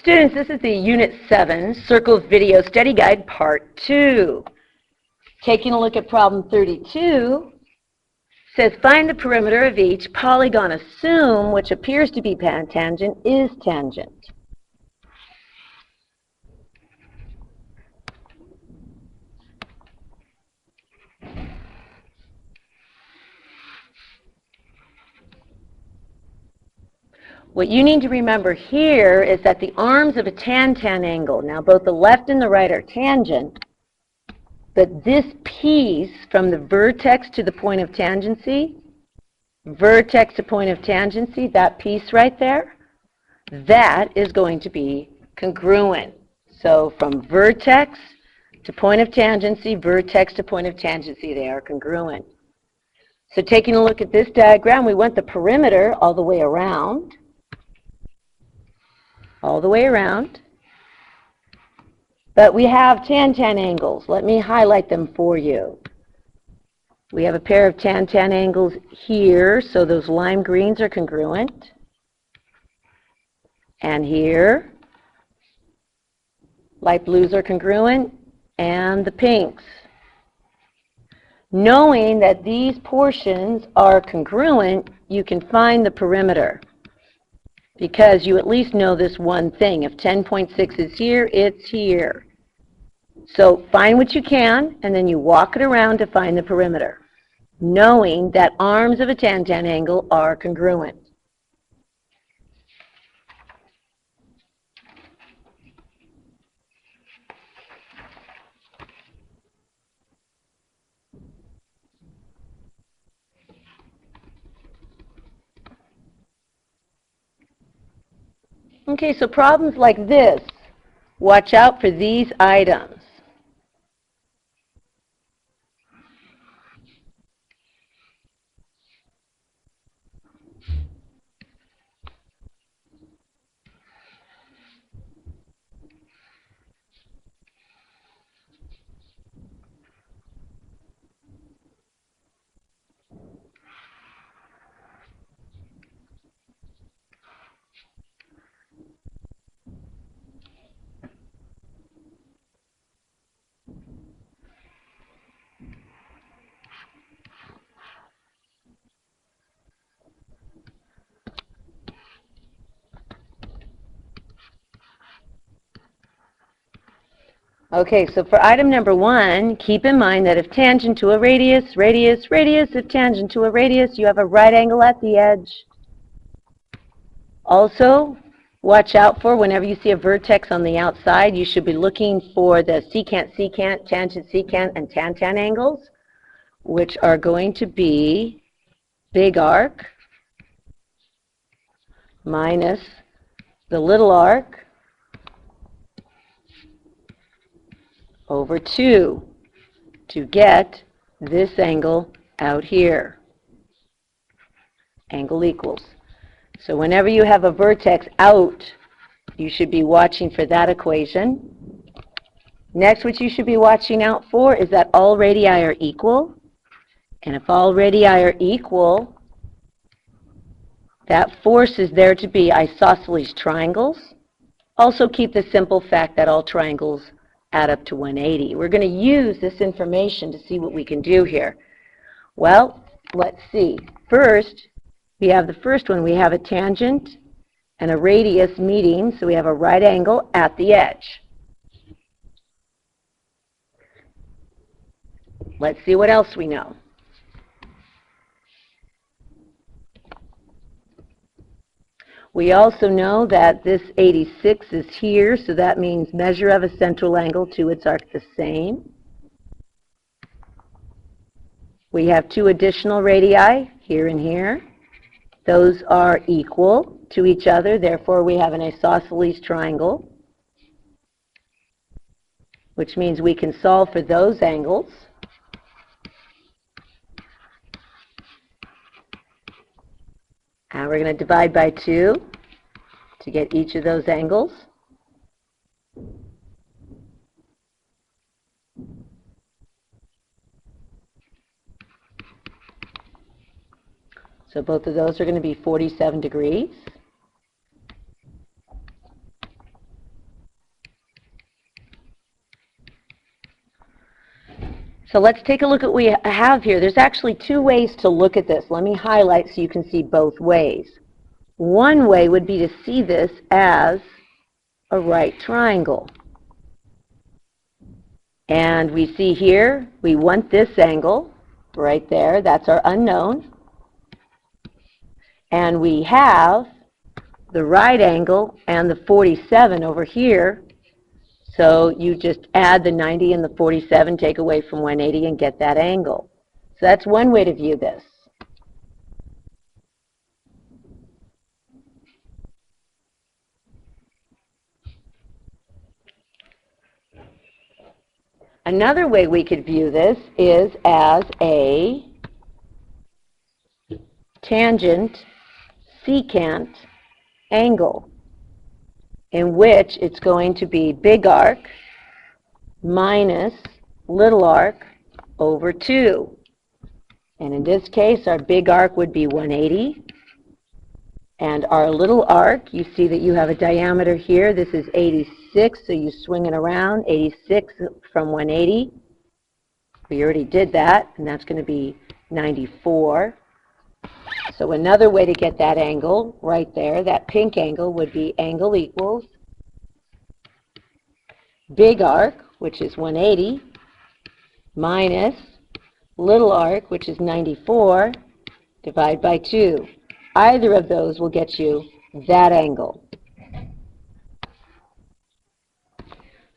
Students, this is the Unit 7 Circles Video Study Guide Part 2. Taking a look at problem 32, says find the perimeter of each polygon. Assume which appears to be tangent is tangent. What you need to remember here is that the arms of a tan-tan angle, now both the left and the right are tangent, but this piece from the vertex to the point of tangency, vertex to point of tangency, that piece right there, that is going to be congruent. So from vertex to point of tangency, vertex to point of tangency, they are congruent. So taking a look at this diagram, we want the perimeter all the way around. But we have tan-tan angles. Let me highlight them for you. We have a pair of tan-tan angles here, so those lime greens are congruent. And here, light blues are congruent, and the pinks. Knowing that these portions are congruent, you can find the perimeter, because you at least know this one thing. If 10.6 is here, it's here. So find what you can, and then you walk it around to find the perimeter, knowing that arms of a tan-tan angle are congruent. Okay, so problems like this, watch out for these items. Okay, so for item number 1, keep in mind that if tangent to a radius, radius, radius, if tangent to a radius, you have a right angle at the edge. Also, watch out for whenever you see a vertex on the outside, you should be looking for the secant, secant, tangent, secant, and tan-tan angles, which are going to be big arc minus the little arc over 2 to get this angle out here. Angle equals. So whenever you have a vertex out, you should be watching for that equation. Next, what you should be watching out for is that all radii are equal. And if all radii are equal, that forces there to be isosceles triangles. Also keep the simple fact that all triangles add up to 180. We're going to use this information to see what we can do here. Well, let's see. First, we have the first one. We have a tangent and a radius meeting, so we have a right angle at the edge. Let's see what else we know. We also know that this 86 is here, so that means measure of a central angle to its arc the same. We have 2 additional radii, here and here. Those are equal to each other, therefore we have an isosceles triangle, which means we can solve for those angles. And we're going to divide by 2 to get each of those angles. So both of those are going to be 47 degrees. So let's take a look at what we have here. There's actually two ways to look at this. Let me highlight so you can see both ways. One way would be to see this as a right triangle. And we see here, we want this angle right there. That's our unknown. And we have the right angle and the 47 over here. So you just add the 90 and the 47, take away from 180, and get that angle. So that's one way to view this. Another way we could view this is as a tangent secant angle, in which it's going to be big arc minus little arc over 2. And in this case, our big arc would be 180. And our little arc, you see that you have a diameter here. This is 86, so you swing it around. 86 from 180. We already did that, and that's going to be 94. So another way to get that angle right there, that pink angle, would be angle equals big arc, which is 180, minus little arc, which is 94, divide by 2. Either of those will get you that angle.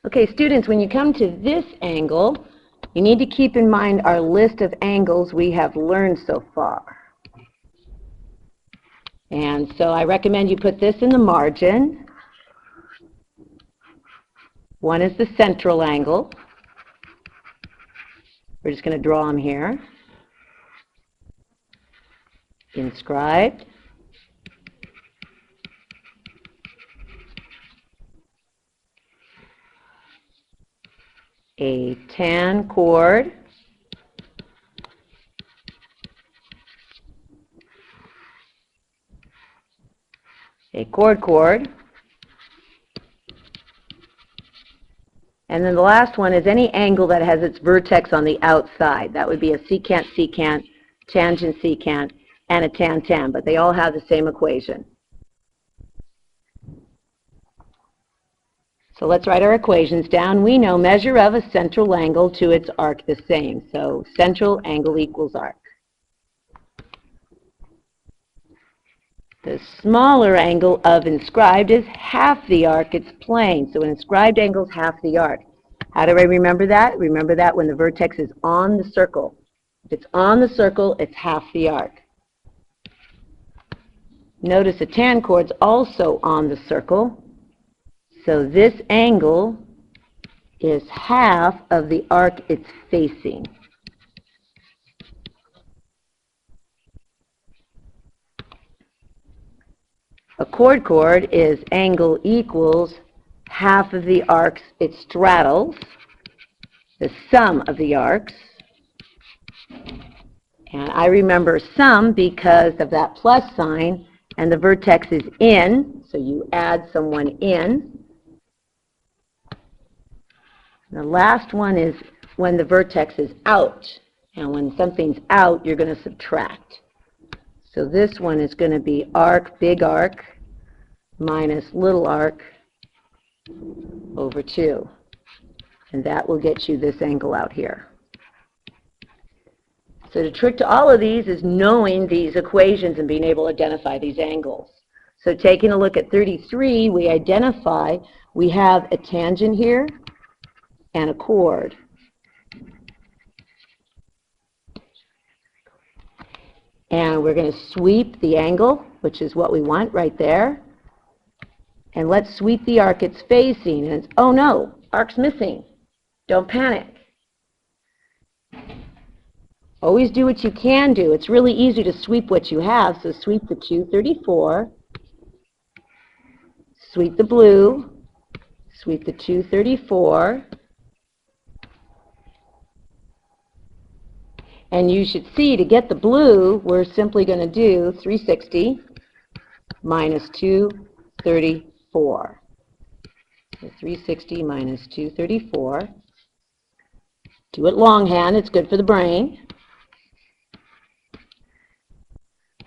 Okay, students, when you come to this angle, you need to keep in mind our list of angles we have learned so far. And so I recommend you put this in the margin. One is the central angle. We're just going to draw them here. Inscribed. A tan chord. A chord. And then the last one is any angle that has its vertex on the outside. That would be a secant, tangent secant, and a tan, but they all have the same equation. So let's write our equations down. We know measure of a central angle to its arc the same. So central angle equals arc. The smaller angle of inscribed is half the arc, it's plane. So an inscribed angle is half the arc. How do I remember that? Remember that when the vertex is on the circle. If it's on the circle, it's half the arc. Notice a tan chord's also on the circle. So this angle is half of the arc it's facing. A chord is angle equals half of the arcs it straddles, the sum of the arcs. And I remember sum because of that plus sign, and the vertex is in, so you add someone in. The last one is when the vertex is out, and when something's out, you're going to subtract. So this one is going to be arc, big arc, minus little arc over 2. And that will get you this angle out here. So the trick to all of these is knowing these equations and being able to identify these angles. So taking a look at 33, we identify we have a tangent here and a chord. And we're going to sweep the angle, which is what we want right there. And let's sweep the arc it's facing. And it's, oh no, arc's missing. Don't panic. Always do what you can do. It's really easy to sweep what you have. So sweep the 234. Sweep the blue. Sweep the 234. And you should see, to get the blue, we're simply going to do 360 minus 234. So 360 minus 234. Do it longhand, it's good for the brain.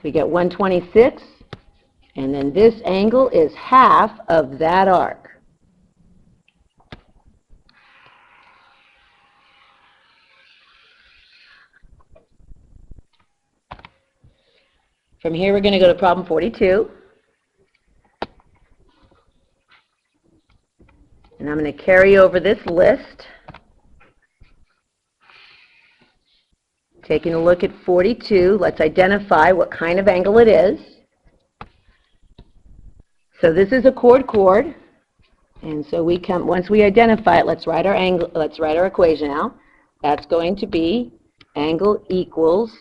We get 126, and then this angle is half of that arc. From here, we're going to go to problem 42. And I'm going to carry over this list. Taking a look at 42, let's identify what kind of angle it is. So this is a chord, and so once we identify it, let's write our equation out. That's going to be angle equals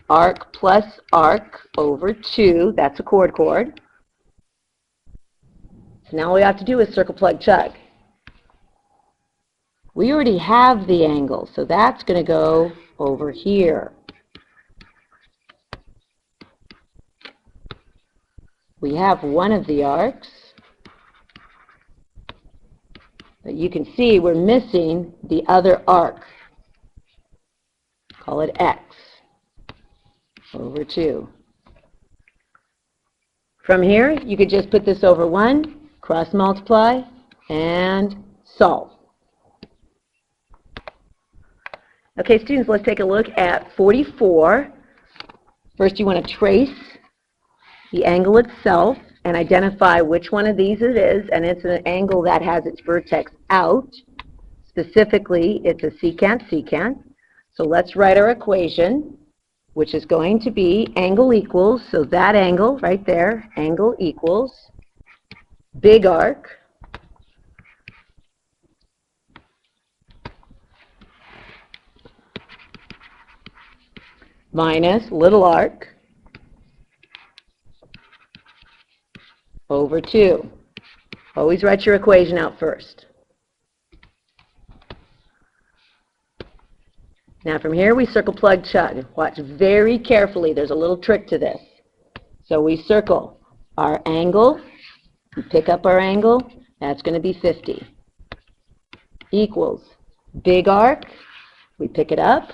arc plus arc over 2. That's a chord. So now all we have to do is circle, plug, chug. We already have the angle, so that's going to go over here. We have one of the arcs, but you can see we're missing the other arc. Call it x over 2. From here, you could just put this over 1, cross multiply, and solve. Okay, students, let's take a look at 44. First, you want to trace the angle itself and identify which one of these it is, and it's an angle that has its vertex out. Specifically, it's a secant. So let's write our equation, which is going to be angle equals, so that angle right there, angle equals big arc minus little arc over 2. Always write your equation out first. Now from here we circle, plug, chug. Watch very carefully. There's a little trick to this. So we circle our angle, we pick up our angle, that's going to be 50. Equals big arc, we pick it up,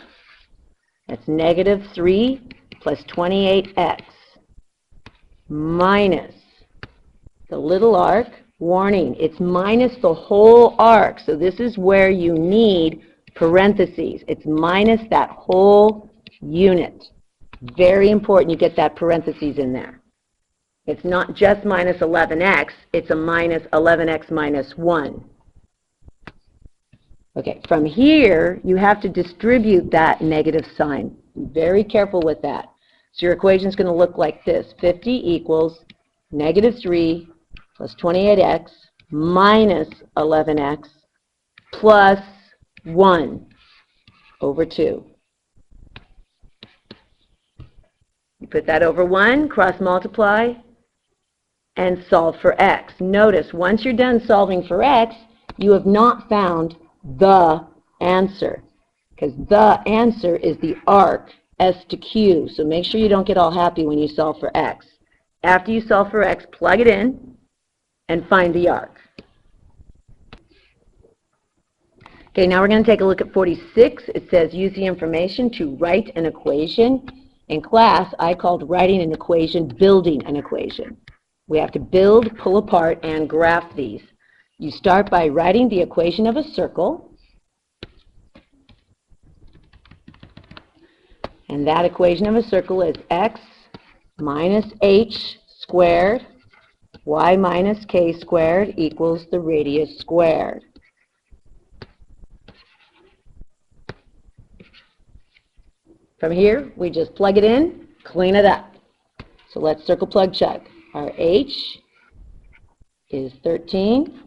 that's negative 3 plus 28x minus the little arc. Warning, it's minus the whole arc, so this is where you need parentheses. It's minus that whole unit. Very important you get that parentheses in there. It's not just minus 11x, it's a minus 11x minus 1. Okay, from here, you have to distribute that negative sign. Be very careful with that. So your equation is going to look like this. 50 equals negative 3 plus 28x minus 11x plus 1 over 2. You put that over 1, cross multiply, and solve for x. Notice, once you're done solving for x, you have not found the answer, because the answer is the arc S to Q. So make sure you don't get all happy when you solve for x. After you solve for x, plug it in and find the arc. Okay, now we're going to take a look at 46. It says use the information to write an equation. In class, I called writing an equation building an equation. We have to build, pull apart, and graph these. You start by writing the equation of a circle. And that equation of a circle is x minus h squared, y minus k squared equals the radius squared. From here, we just plug it in, clean it up. So let's circle, plug, chug. Our h is 13.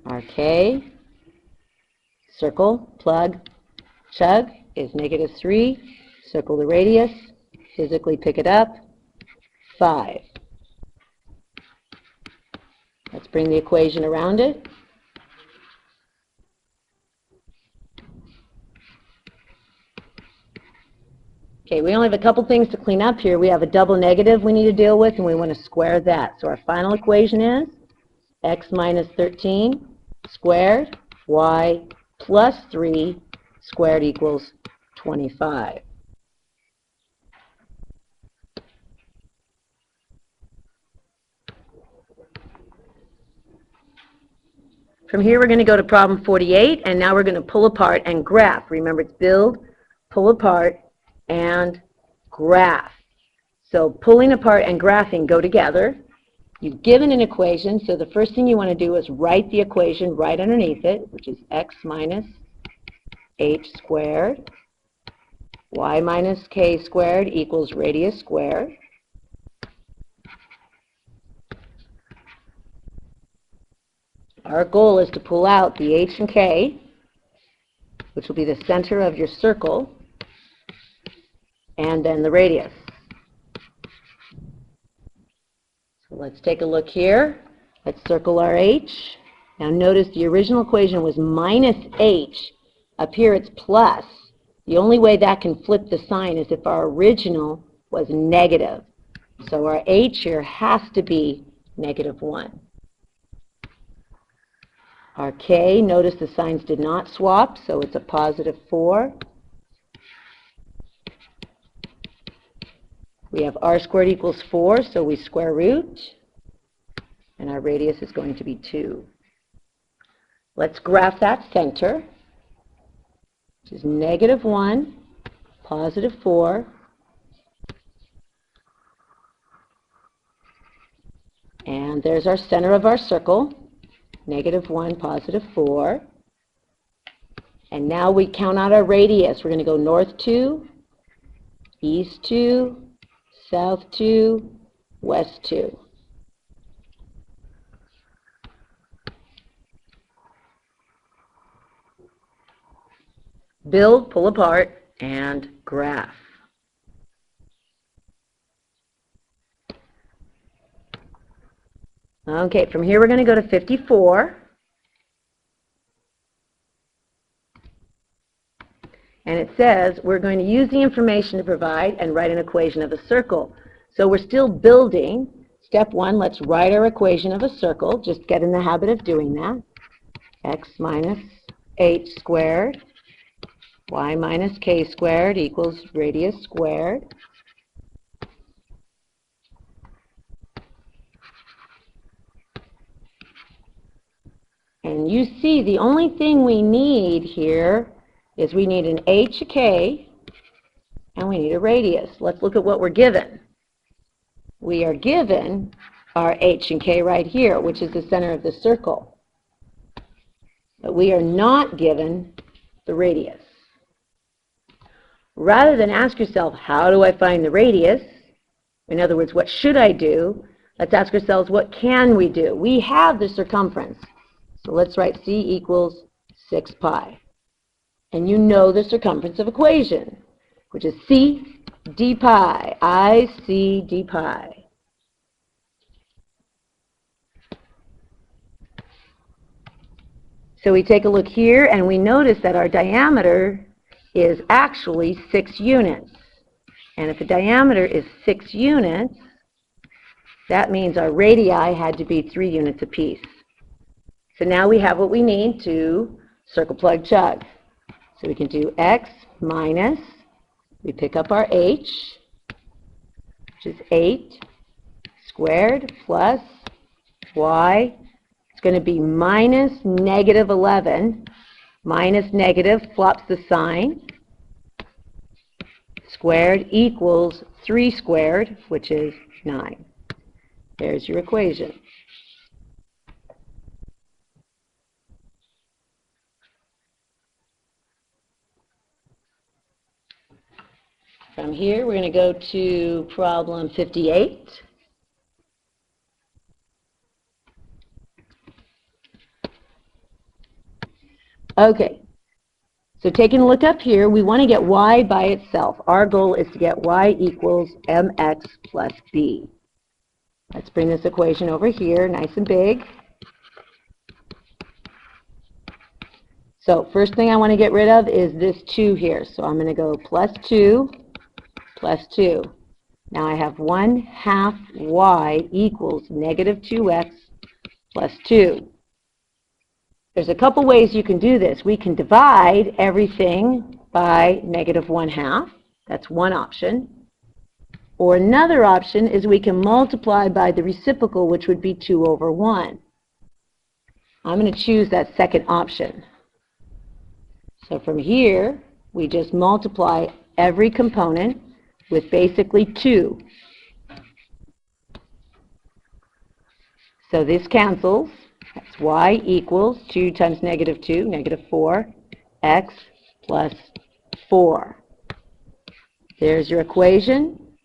Our k, circle, plug, chug, is negative 3. Circle the radius, physically pick it up, 5. Let's bring the equation around it. Okay, we only have a couple things to clean up here. We have a double negative we need to deal with, and we want to square that. So our final equation is x minus 13 squared y plus 3 squared equals 25. From here, we're going to go to problem 48, and now we're going to pull apart and graph. Remember, it's build, pull apart, and graph. So pulling apart and graphing go together. You've given an equation, so the first thing you want to do is write the equation right underneath it, which is x minus h squared, y minus k squared equals radius squared. Our goal is to pull out the h and k, which will be the center of your circle, and then the radius. So let's take a look here. Let's circle our h. Now notice the original equation was minus h. Up here it's plus. The only way that can flip the sign is if our original was negative. So our h here has to be -1. Our k, notice the signs did not swap, so it's a +4. We have r squared equals 4, so we square root, and our radius is going to be 2. Let's graph that center, which is -1, +4, and there's our center of our circle, -1, +4. And now we count out our radius. We're going to go north 2, east 2, south 2, west 2. Build, pull apart, and graph. Okay, from here we're going to go to 54. And it says we're going to use the information to provide and write an equation of a circle. So we're still building. Step 1, let's write our equation of a circle. Just get in the habit of doing that. X minus h squared, y minus k squared equals radius squared. And you see the only thing we need here is we need an h, a k, and we need a radius. Let's look at what we're given. We are given our h and k right here, which is the center of the circle. But we are not given the radius. Rather than ask yourself, how do I find the radius? In other words, what should I do? Let's ask ourselves, what can we do? We have the circumference. So let's write c equals 6 pi. And you know the circumference of equation, which is c d pi, I c d pi. So we take a look here, and we notice that our diameter is actually 6 units. And if the diameter is 6 units, that means our radii had to be 3 units apiece. So now we have what we need to circle, plug, chug. So we can do x minus, we pick up our h, which is 8, squared plus y. It's going to be minus -11. Minus negative flops the sign. Squared equals 3 squared, which is 9. There's your equation. From here, we're going to go to problem 58. Okay, so taking a look up here, we want to get y by itself. Our goal is to get y equals mx plus b. Let's bring this equation over here, nice and big. So first thing I want to get rid of is this 2 here. So I'm going to go plus 2, plus 2. Now I have 1/2 y equals -2x plus 2. There's a couple ways you can do this. We can divide everything by -1/2. That's one option. Or another option is we can multiply by the reciprocal, which would be 2/1. I'm going to choose that second option. So from here, we just multiply every component with basically 2. So this cancels. That's y equals 2 times -2, -4, x plus 4. There's your equation.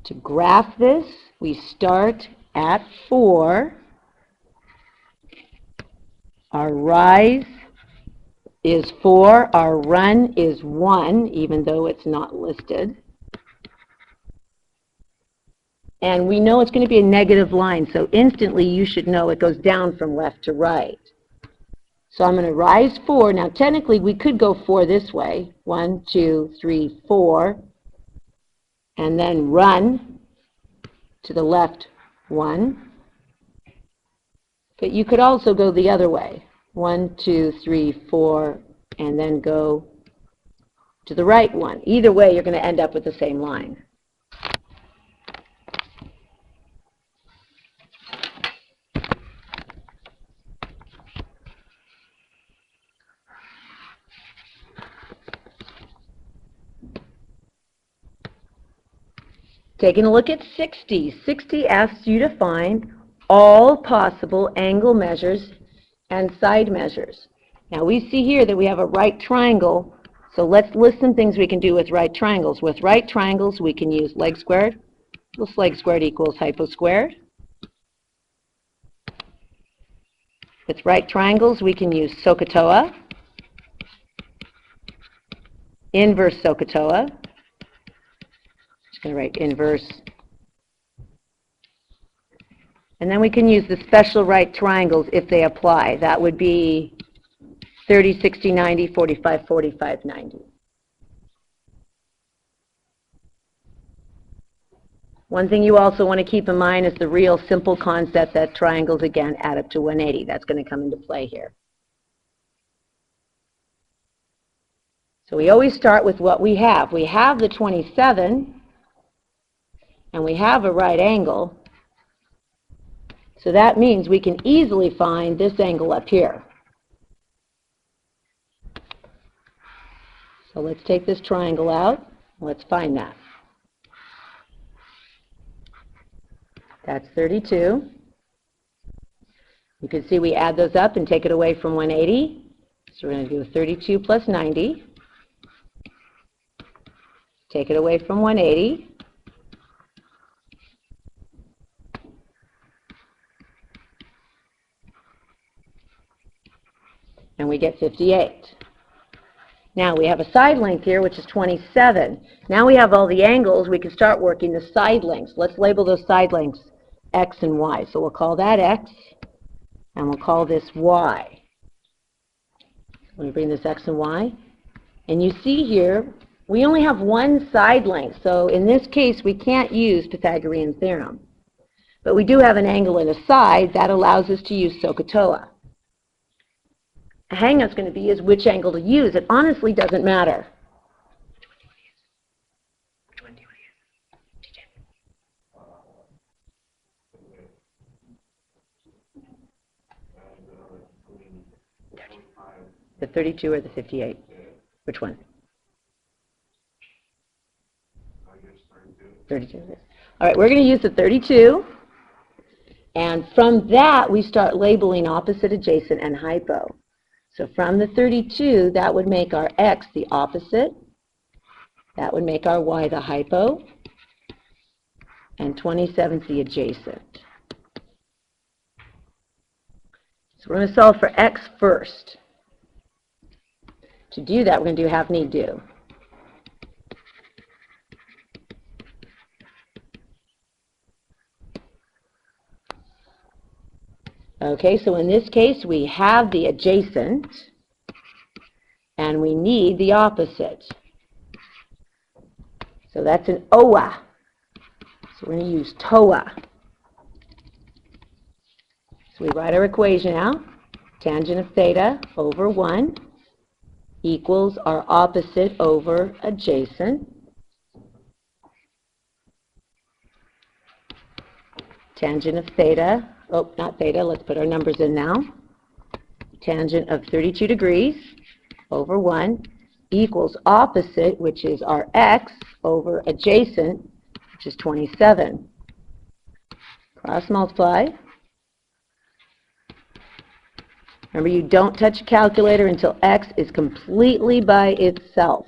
To graph this, we start at 4. Our rise is 4. Our run is 1, even though it's not listed. And we know it's going to be a negative line, so instantly you should know it goes down from left to right. So I'm going to rise 4. Now technically we could go 4 this way. 1, 2, 3, 4. And then run to the left 1. But you could also go the other way. 1, 2, 3, 4, and then go to the right 1. Either way, you're going to end up with the same line. Taking a look at 60. 60 asks you to find all possible angle measures and side measures. Now we see here that we have a right triangle, so let's list some things we can do with right triangles. With right triangles, we can use leg squared. Plus leg squared equals hypo squared. With right triangles, we can use SOHCAHTOA, inverse SOHCAHTOA. Just going to write inverse. And then we can use the special right triangles if they apply. That would be 30, 60, 90, 45, 45, 90. One thing you also want to keep in mind is the real simple concept that triangles, again, add up to 180. That's going to come into play here. So we always start with what we have. We have the 27, and we have a right angle. So that means we can easily find this angle up here. So let's take this triangle out. Let's find that. That's 32. You can see we add those up and take it away from 180. So we're going to do 32 plus 90. Take it away from 180. And we get 58. Now we have a side length here, which is 27. Now we have all the angles, we can start working the side lengths. Let's label those side lengths x and y. So we'll call that x, and we'll call this y. Let me bring this x and y. And you see here, we only have one side length. So in this case, we can't use Pythagorean theorem. But we do have an angle and a side. That allows us to use SOHCAHTOA. The hang-up's going to be is which angle to use. It honestly doesn't matter. Which one do you want to use? The 32 or the 58? Which one? 32. All right, we're going to use the 32. And from that, we start labeling opposite, adjacent, and hypo. So from the 32, that would make our x the opposite. That would make our y the hypo. And 27 is the adjacent. So we're going to solve for x first. To do that, we're going to do have, need, do. Okay, so in this case, we have the adjacent, and we need the opposite. So that's an OA. So we're going to use TOA. So we write our equation out. Tangent of theta over 1 equals our opposite over adjacent. Tangent of theta, oh, not theta, let's put our numbers in now. Tangent of 32 degrees over 1 equals opposite, which is our x, over adjacent, which is 27. Cross multiply. Remember, you don't touch a calculator until x is completely by itself.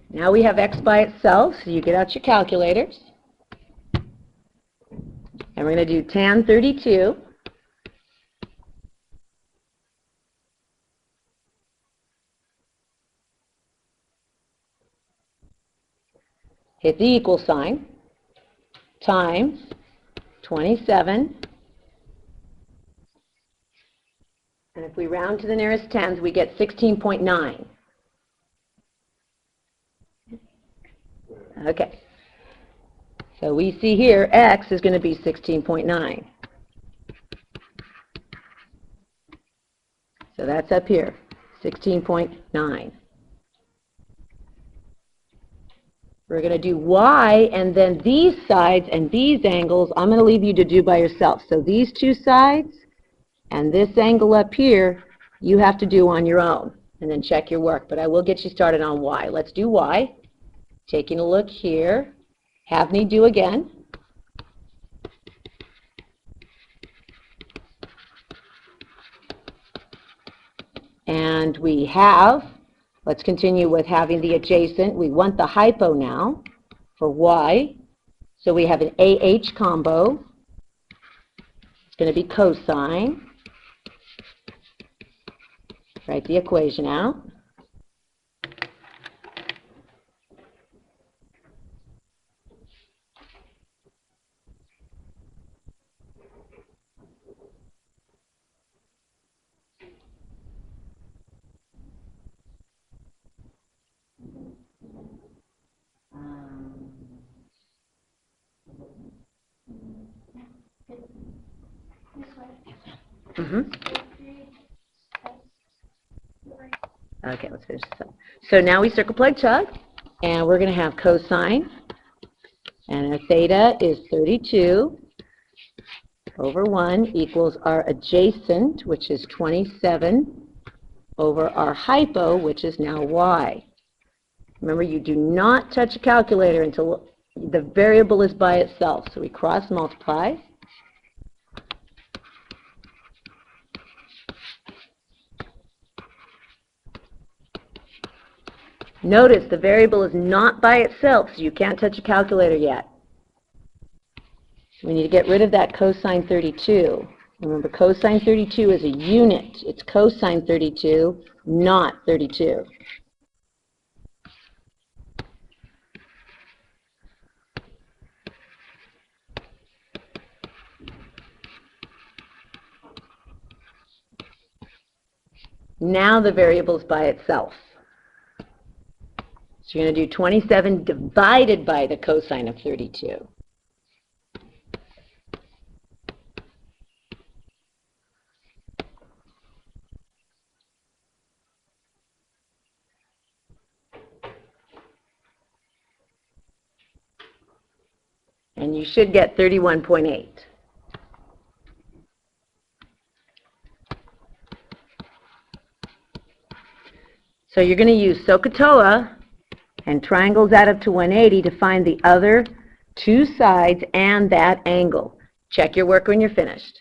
Now we have x by itself, so you get out your calculators. And we're going to do tan 32. Hit the equal sign, times 27. And if we round to the nearest tens, we get 16.9. Okay. So we see here x is going to be 16.9. So that's up here, 16.9. We're going to do y, and then these sides and these angles, I'm going to leave you to do by yourself. So these two sides and this angle up here, you have to do on your own, and then check your work. But I will get you started on y. Let's do y. Taking a look here. Have me do again. And we have, let's continue with having the adjacent. We want the hypo now for y. So we have an AH combo. It's going to be cosine. Write the equation out. Okay, let's finish this up. So now we circle plug chug, and we're going to have cosine, and our theta is 32 over 1 equals our adjacent, which is 27, over our hypo, which is now y. Remember, you do not touch a calculator until the variable is by itself. So we cross multiply. Notice the variable is not by itself, so you can't touch a calculator yet. We need to get rid of that cosine 32. Remember, cosine 32 is a unit. It's cosine 32, not 32. Now the variable is by itself. So you're going to do 27 divided by the cosine of 32. And you should get 31.8. So you're going to use SOHCAHTOA and triangles add up to 180 to find the other two sides and that angle. Check your work when you're finished.